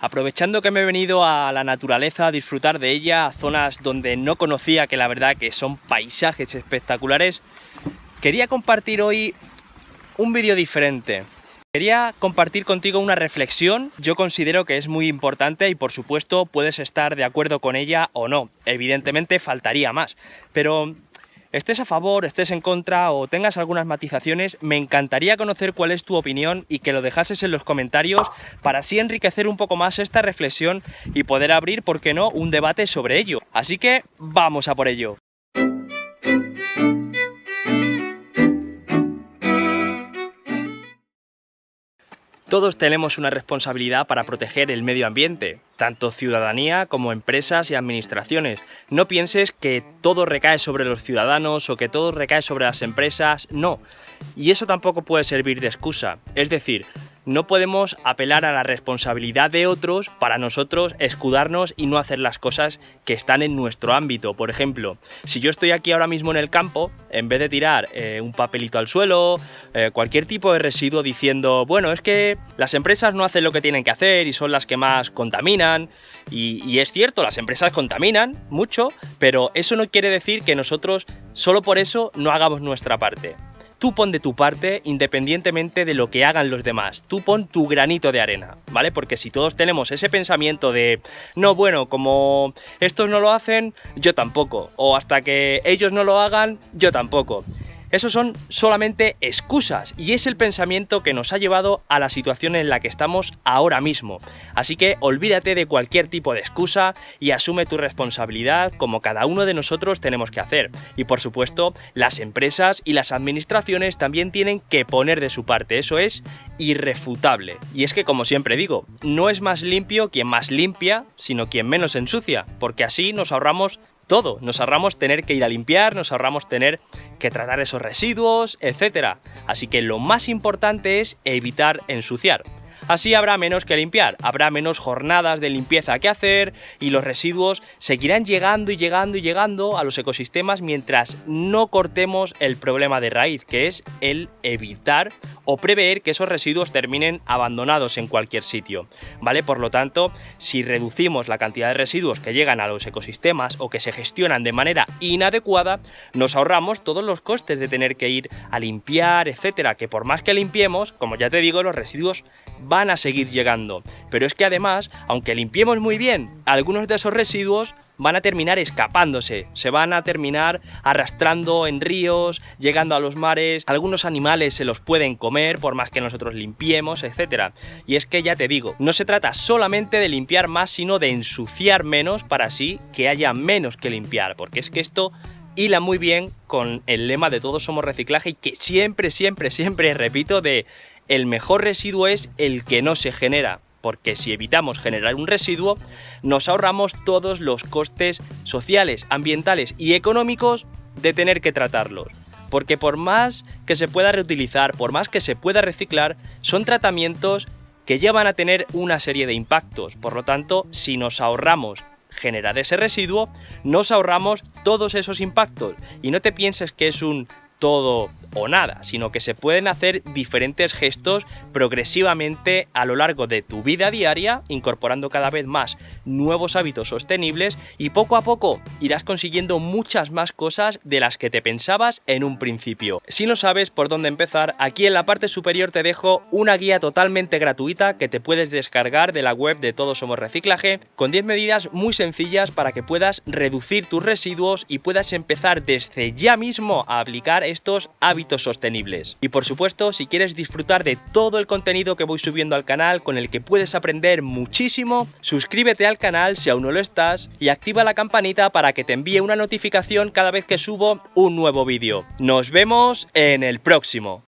Aprovechando que me he venido a la naturaleza a disfrutar de ella, a zonas donde no conocía, que la verdad que son paisajes espectaculares, quería compartir hoy un vídeo diferente. Quería compartir contigo una reflexión. Yo considero que es muy importante y por supuesto puedes estar de acuerdo con ella o no. Evidentemente faltaría más, pero estés a favor, estés en contra o tengas algunas matizaciones, me encantaría conocer cuál es tu opinión y que lo dejases en los comentarios para así enriquecer un poco más esta reflexión y poder abrir, ¿por qué no?, un debate sobre ello. Así que vamos a por ello. Todos tenemos una responsabilidad para proteger el medio ambiente, tanto ciudadanía como empresas y administraciones. No pienses que todo recae sobre los ciudadanos o que todo recae sobre las empresas, no. Y eso tampoco puede servir de excusa. Es decir, no podemos apelar a la responsabilidad de otros para nosotros escudarnos y no hacer las cosas que están en nuestro ámbito. Por ejemplo, si yo estoy aquí ahora mismo en el campo, en vez de tirar un papelito al suelo, cualquier tipo de residuo diciendo, bueno, es que las empresas no hacen lo que tienen que hacer y son las que más contaminan, y es cierto, las empresas contaminan mucho, pero eso no quiere decir que nosotros solo por eso no hagamos nuestra parte. Tú pon de tu parte independientemente de lo que hagan los demás. Tú pon tu granito de arena, ¿vale? Porque si todos tenemos ese pensamiento de no, bueno, como estos no lo hacen, yo tampoco. O hasta que ellos no lo hagan, yo tampoco. Esos son solamente excusas y es el pensamiento que nos ha llevado a la situación en la que estamos ahora mismo. Así que olvídate de cualquier tipo de excusa y asume tu responsabilidad como cada uno de nosotros tenemos que hacer. Y por supuesto, las empresas y las administraciones también tienen que poner de su parte. Eso es irrefutable. Y es que, como siempre digo, no es más limpio quien más limpia, sino quien menos ensucia, porque así nos ahorramos todo, nos ahorramos tener que ir a limpiar, nos ahorramos tener que tratar esos residuos, etc. Así que lo más importante es evitar ensuciar. Así habrá menos que limpiar, habrá menos jornadas de limpieza que hacer y los residuos seguirán llegando y llegando y llegando a los ecosistemas mientras no cortemos el problema de raíz, que es el evitar o prever que esos residuos terminen abandonados en cualquier sitio, ¿vale? Por lo tanto, si reducimos la cantidad de residuos que llegan a los ecosistemas o que se gestionan de manera inadecuada, nos ahorramos todos los costes de tener que ir a limpiar, etcétera, que por más que limpiemos, como ya te digo, los residuos van a seguir llegando. Pero es que además, aunque limpiemos muy bien, algunos de esos residuos van a terminar escapándose, se van a terminar arrastrando en ríos, llegando a los mares, algunos animales se los pueden comer por más que nosotros limpiemos, etc. Y es que ya te digo, no se trata solamente de limpiar más, sino de ensuciar menos para así que haya menos que limpiar, porque es que esto hila muy bien con el lema de todos somos reciclaje y que siempre repito de el mejor residuo es el que no se genera, porque si evitamos generar un residuo, nos ahorramos todos los costes sociales, ambientales y económicos de tener que tratarlos. Porque por más que se pueda reutilizar, por más que se pueda reciclar, son tratamientos que ya van a tener una serie de impactos. Por lo tanto, si nos ahorramos generar ese residuo, nos ahorramos todos esos impactos. Y no te pienses que es un todo o nada, sino que se pueden hacer diferentes gestos progresivamente a lo largo de tu vida diaria, incorporando cada vez más nuevos hábitos sostenibles y poco a poco irás consiguiendo muchas más cosas de las que te pensabas en un principio. Si no sabes por dónde empezar, aquí en la parte superior te dejo una guía totalmente gratuita que te puedes descargar de la web de Todos Somos Reciclaje, con 10 medidas muy sencillas para que puedas reducir tus residuos y puedas empezar desde ya mismo a aplicar estos hábitos sostenibles. Y por supuesto, si quieres disfrutar de todo el contenido que voy subiendo al canal, con el que puedes aprender muchísimo, suscríbete al canal si aún no lo estás y activa la campanita para que te envíe una notificación cada vez que subo un nuevo vídeo. Nos vemos en el próximo.